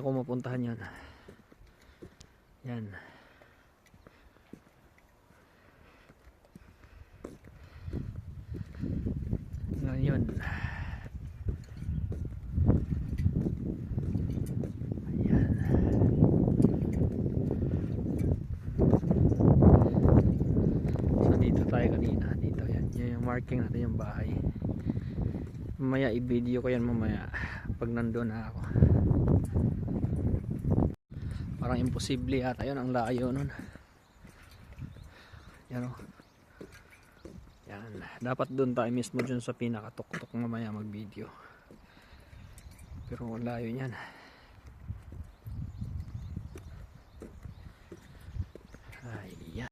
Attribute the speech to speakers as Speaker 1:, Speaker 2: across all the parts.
Speaker 1: ko mapuntahan yun. Yan. Ngayon. Ayan. So dito tayo kanina. Dito yan. Yan yung marking natin yung bahay. Mamaya i-video ko yan mamaya. Pag nandun na ako. Parang imposible yata yun. Ang layo nun. Yan o. Yan. Dapat doon tayo mismo dun sa pinakatok-tok mamaya mag-video. Pero ang layo niyan. Ayan.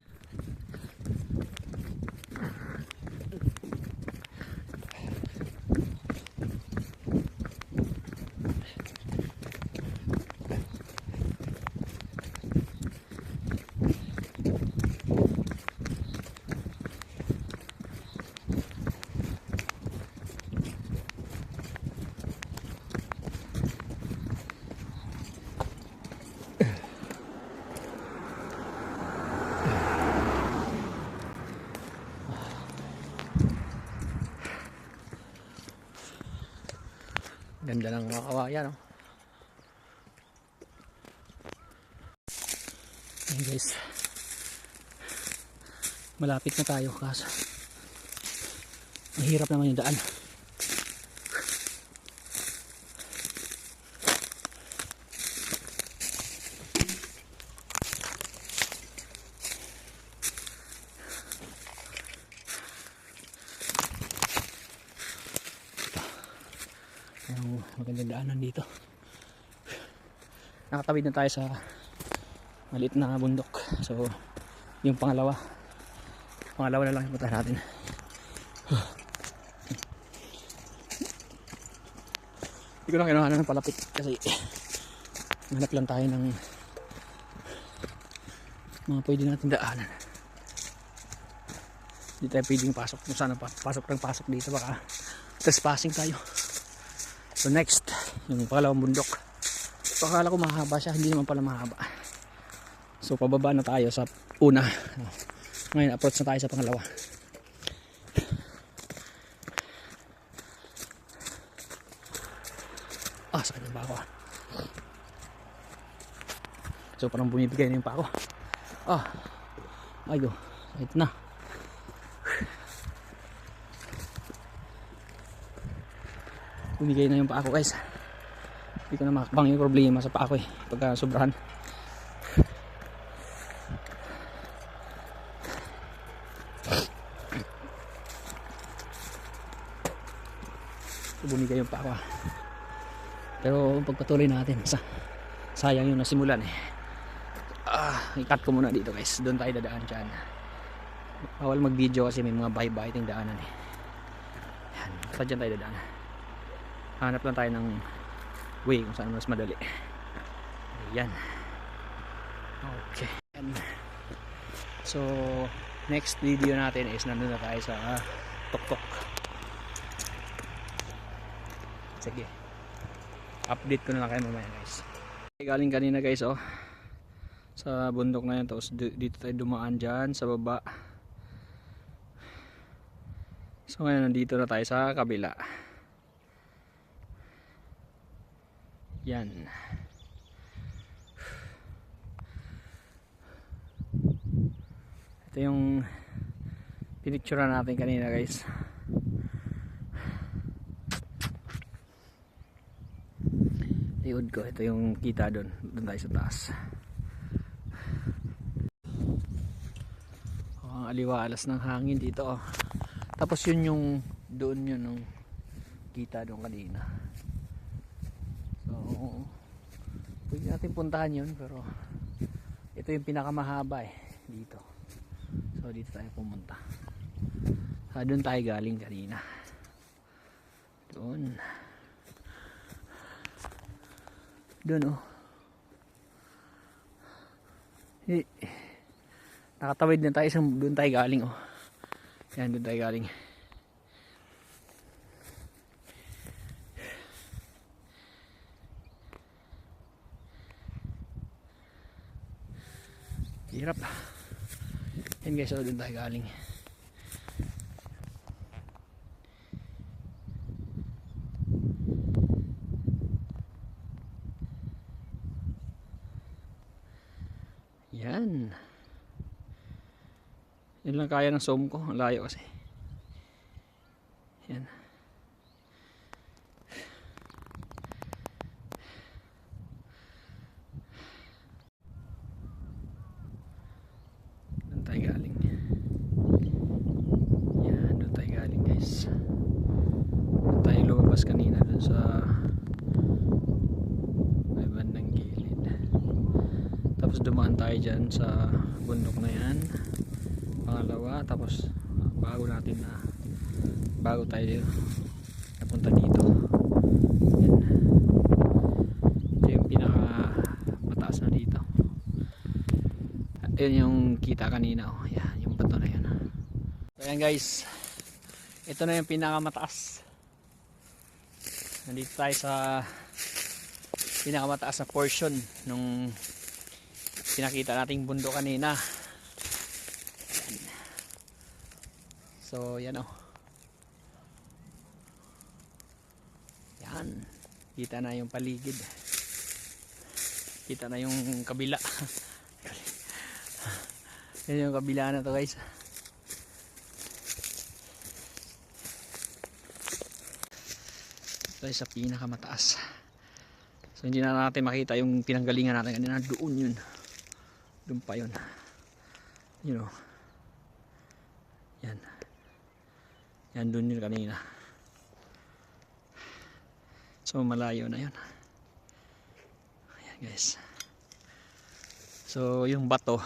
Speaker 1: Ganda ng mga kawayan, no? Ayan guys, malapit na tayo kaso mahirap naman yung daan. Ang magandang daanan dito. Nakatawid na tayo sa maliit na bundok. So yung pangalawa na lang yung punta natin. Hindi ko lang kinuha ng palapit kasi hanap lang tayo ng mga pwede natin daanan. Hindi tayo pwedeng pasok kung saan pasok dito, baka trespassing tayo. So next, yung pangalawang bundok. So akala ko mahaba siya, hindi naman pala mahaba. So pababa na tayo sa una. Ngayon approach na tayo sa pangalawa. Sakit yung pako. So parang bumibigay na yung pako. Ayun, ito na. Bumigay na yung pako guys. Hindi ko na makakbang yung problema sa pako pagka sobrahan. Bumigay yung pako. Pero pagpatuloy natin, sayang yung nasimulan i-cut ko muna dito guys. Doon tayo dadaan dyan. Bawal mag video kasi may mga bahay-bahay ting daanan Yan, basta dyan tayo dadaan. Hanap lang tayo ng way kung saan mas madali. Ayan. Okay. So next video natin is nandun na tayo sa Tuktok. Sige, update ko na lang kayo mamaya guys. Galing kanina guys sa bundok na yan, tapos dito tayo dumaan dyan sa baba. So ngayon nandito na tayo sa kabila. Yan. Ito yung pinicturean natin kanina guys. Liod ko, ito yung kita doon tayo sa taas. Ang aliwalas ng hangin dito Tapos yun yung doon yun yung kita doon kanina. So pwede natin puntahan yun, pero ito yung pinakamahaba dito. So dito tayo pumunta. Doon tayo galing kanina. Doon nakatawid na tayo, doon tayo galing yan, doon tayo galing. Hirap. Yan guys, so doon tayo galing. Yan. Yan lang kaya ng zoom ko. Ang layo kasi. Yan. Doon tayo galing. Yan. Doon tayo galing guys. Doon tayo lumabas kanina doon sa may bandang gilid. Tapos dumaan tayo dyan sa bundok na yan. Pangalawa. Tapos bago tayo napunta dito. Yan. Ito yung pinaka mataas na dito. Ayun yung kita kanina. Oh. Yan, yung bato na yun. So yan guys. Ito na yung pinaka mataas. Nandito tayo sa pinaka mataas na portion nung pinakita nating bundok kanina. Yan. So yan oh. Yan. Kita na yung paligid. Kita na yung kabila. Yan yung kabila na to guys. Ito ay sa pinakamataas. So hindi na natin makita yung pinanggalingan natin kanina. Doon yun. Doon pa yun. You know. Yan. Yan doon yun kanina. So malayo na yun. Ayan guys. So yung bato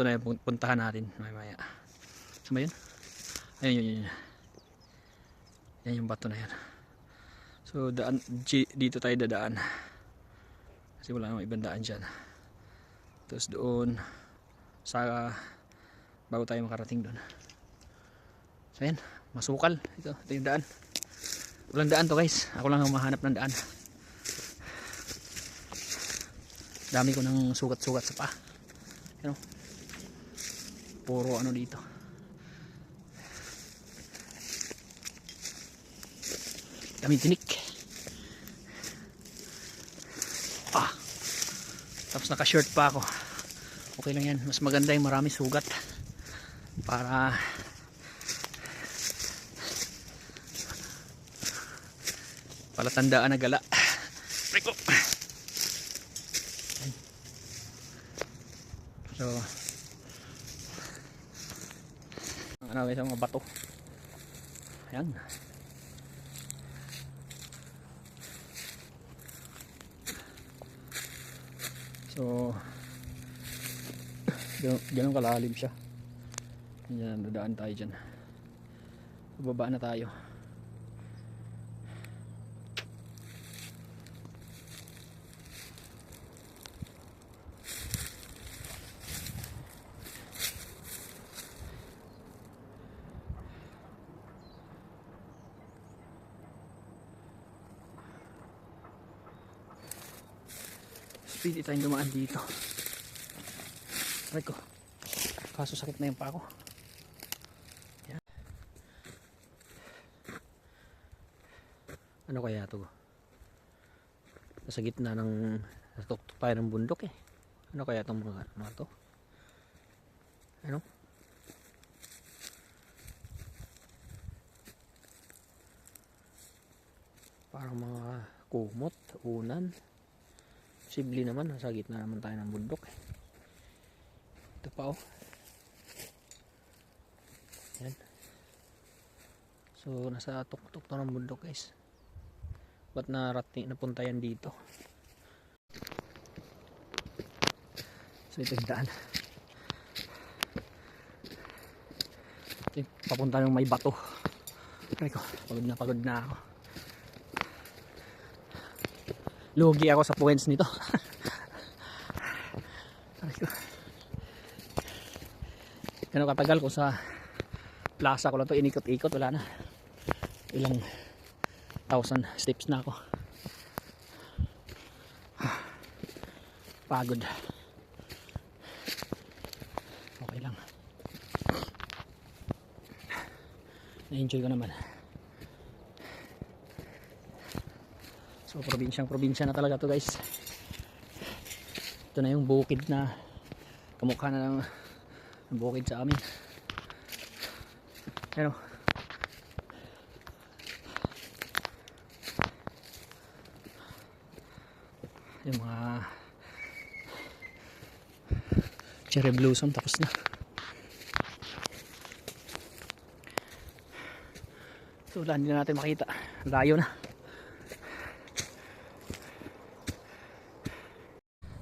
Speaker 1: na yung puntahan natin maya. Saan ba yun? Ayun. Yan yung bato na yun. So daan, dito tayo dadaan. Kasi wala namang ibang daan dyan. Tapos doon sa bago tayo makarating doon. So yan, masukal. Ito yung daan. Walang daan to guys. Ako lang ang mahanap ng daan. Dami ko ng sugat-sugat sa paa. You know? Puro ano dito. Daming tinik. Tapos naka-shirt pa ako. Okay lang yan. Mas maganda yung marami sugat. Para palatandaan na gala. Reko. So ano guys, mga bato. Ayan. So ganun kalalim siya. Yan, dadaan tayo dyan. Bababa na tayo. Pwede tayong dumaan dito. Aray ko. Kaso sakit na yung paa ko. Yan. Ano kaya ito? Nasa gitna ng natuktok tayo ng bundok eh. Ano kaya itong mga ano ito? Ano? Parang mga kumot, unan. Posible naman, nasa gitna naman tayo ng bundok eh. Ito pa oh. Yan. So nasa tuktok to ng bundok guys. Ba't napunta yan dito? So ito yung daan. Ito yung papunta ng may bato. Ay ko, pagod na ako. Lugi ako sa points nito. Gano'ng katagal ko sa plaza ko lang to inikot-ikot, wala na. Ilang 1,000 steps na ako. Pagod. Na-enjoy ko naman. So probinsya na talaga to guys. Ito na yung bukid na kamukha na ng bukid sa amin. Pero yung mga cherry blossom tapos na. So wala, hindi na natin makita. Layo na.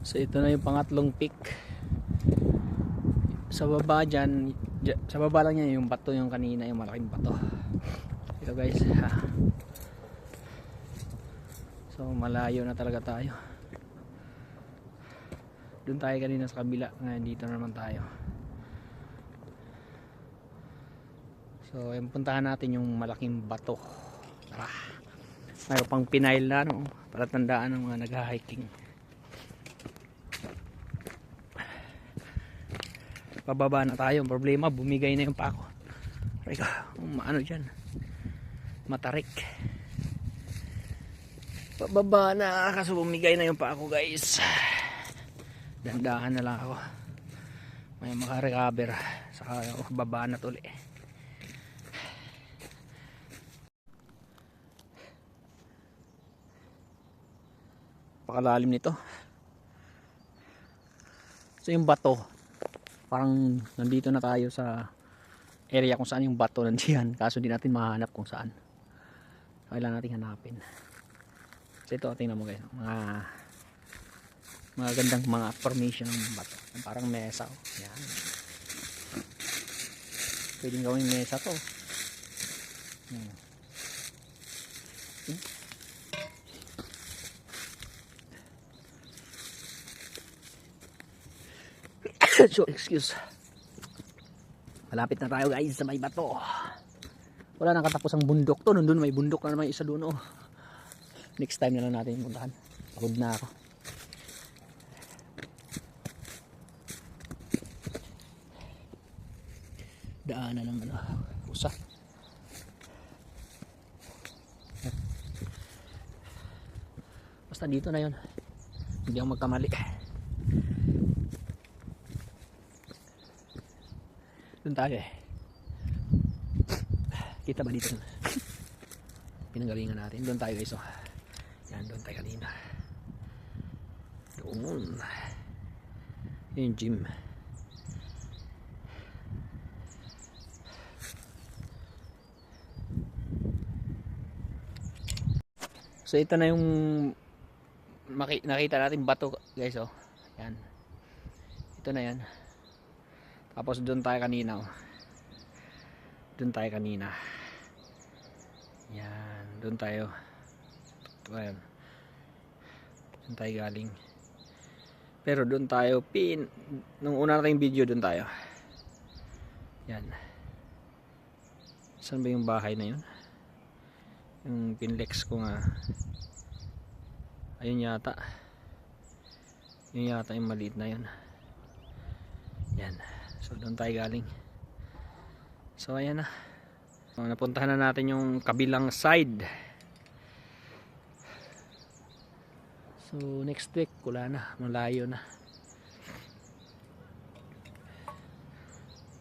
Speaker 1: So ito na yung pangatlong peak. Sa baba dyan, sa baba lang yan yung bato, yung kanina yung malaking bato. Ito guys ha. So malayo na talaga tayo. Doon tayo kanina sa kabila, ngayon dito na naman tayo. So yung puntahan natin yung malaking bato. Tara. Mayroon pang pinail na no, para tandaan ng mga nag-hiking. Pababa na tayo. Problema, bumigay na yung pako. Reka, ano dyan? Matarik. Pababa na, kaso bumigay na yung pako guys. Dandahan na lang ako. May makarecover. Saka baba na tuli. Pakalalim nito. So yung bato, parang nandito na tayo sa area kung saan yung bato nandiyan, kaso di natin mahanap kung saan. Kailangan natin hanapin. So ito, tingnan mo guys, mga gandang mga formation ng bato, parang mesa. Yan, pwedeng gawing mesa to. So excuse, malapit na tayo guys sa may bato. Wala nang katapos ang bundok to. Nandun may bundok na naman isa doon oh. Next time na lang natin puntahan. Pagod na ako. Daanan ng ano, usa. Basta dito na yun, hindi ako magkamali. Doon tayo eh. Kita ba dito? Pinanggalingan natin. Doon tayo guys oh. Yan, doon tayo kanina. Doon. Yung gym. So ito na yung nakita natin bato guys oh. Yan. Ito na yan. Tapos doon tayo kanina oh. Doon tayo kanina. Yan, doon tayo. Ayan. Doon tayo galing. Pero doon tayo nung una nating video doon tayo. Yan. Saan ba yung bahay na yun? Yung pinlex ko nga. Ayun yata. Yun yata yung maliit na yun. Yan. So doon tayo galing. So ayan na. So, napuntahan na natin yung kabilang side. So next week wala na, malayo na.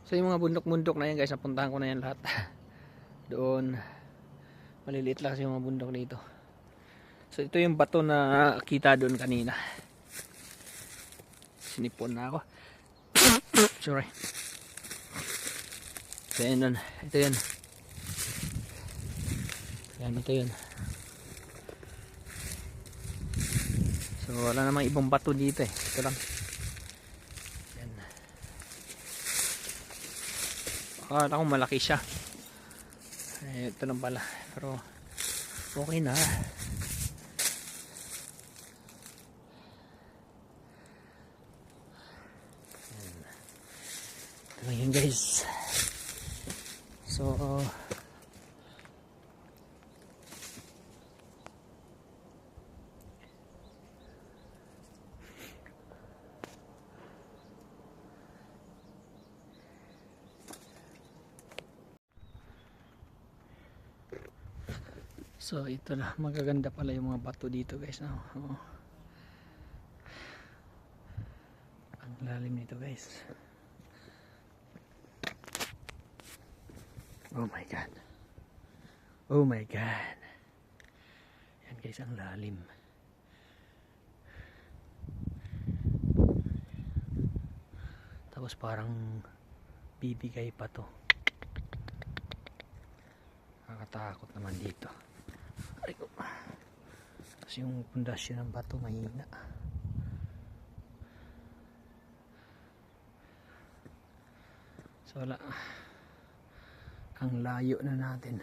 Speaker 1: So yung mga bundok-bundok na yan guys, napuntahan ko na yan lahat. Doon maliliit lang kasi yung mga bundok dito. So ito yung bato na kita doon kanina. Sinipon na ako. Sorry. So yan, ito yan. Yan, ito yun. So wala namang ibang bato dito eh. Ito lang. Yan. Akala ko malaki siya. Eh, ito lang pala. Pero okay na. Yan. Ito lang yun guys. So So ito na, magaganda pala yung mga bato dito guys, no? Oh. Ang lalim nito guys. Oh my god. Oh my god. Yan guys, ang lalim. Tapos parang bibigay pa to. Nakakatakot naman dito. Ay ko. Tapos yung pundasyon ng bato mahina. So wala. Ang layo na natin.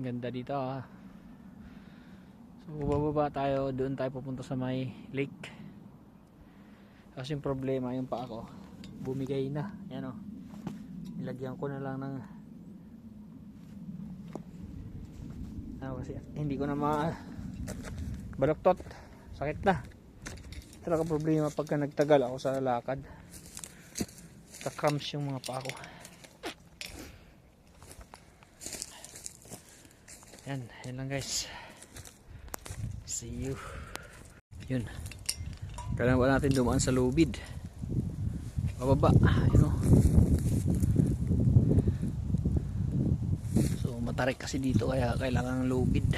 Speaker 1: Ganda dito ah. So bababa tayo, doon tayo pupunta sa may lake. Kasi yung problema, yung paa ko bumigay na. Yan o. Nilagyan ko na lang ng kasi hindi ko na baloktot. Sakit na. Talaga problema pagka nagtagal ako sa lakad. Kakrams yung mga paa ko. Yan lang guys. See you. Yun. Kailangan ba natin dumaan sa lubid? Bababa. You know. So matarik kasi dito kaya kailangan ng lubid.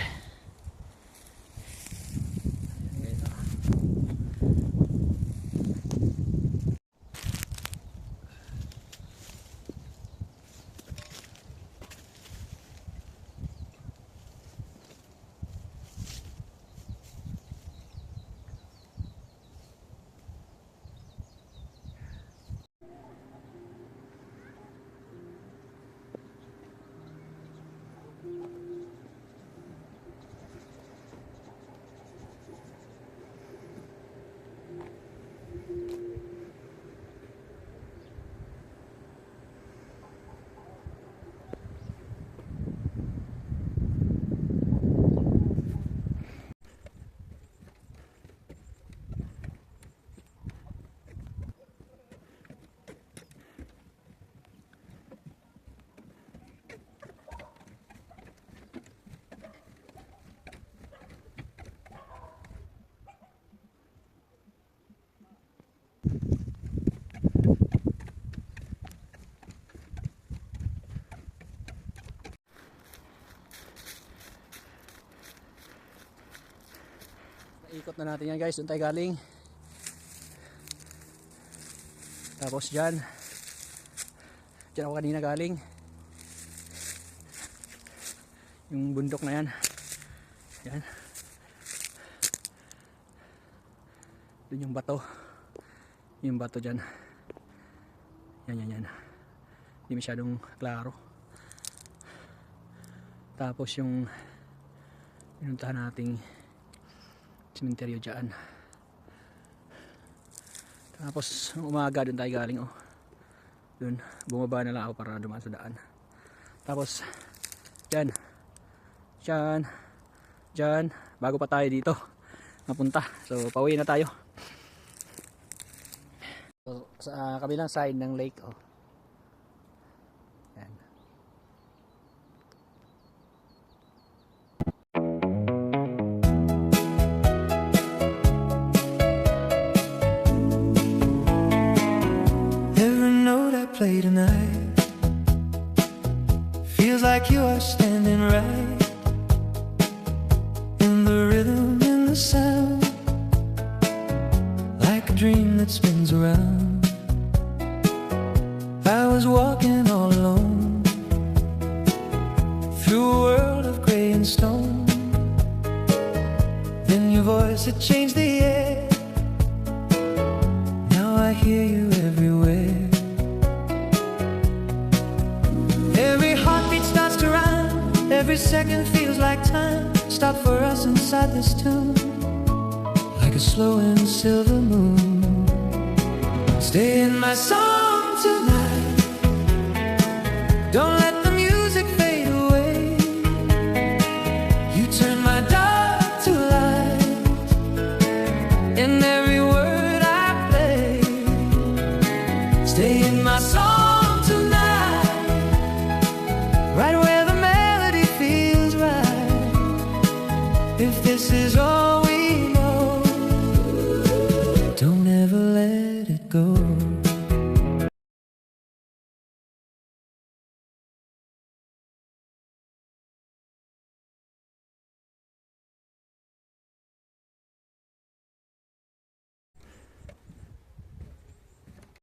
Speaker 1: Ikot na natin yan guys, doon tayo galing. Tapos dyan ako kanina galing. Yung bundok na yan. Yan. Doon yung bato. Yung bato dyan. Yan. Hindi masyadong klaro. Tapos yung pinuntahan nating sementeryo dyan. Tapos umaga doon tayo galing oh. Doon bumaba na lang ako para dumaan sa daan. Tapos dyan bago pa tayo dito napunta. So pauwi na tayo. So, sa kabilang side ng lake oh. Yan.
Speaker 2: Play tonight feels like you are standing right in the rhythm, in the sound, like a dream that spins around. I was walking all alone through a world of gray and stone. Then your voice had changed the air. Now I hear you everywhere. Every second feels like time stopped for us inside this tune, like a slow and silver moon. Stay in my song tonight. Don't let the music fade away. You turn my dark Stay in my song.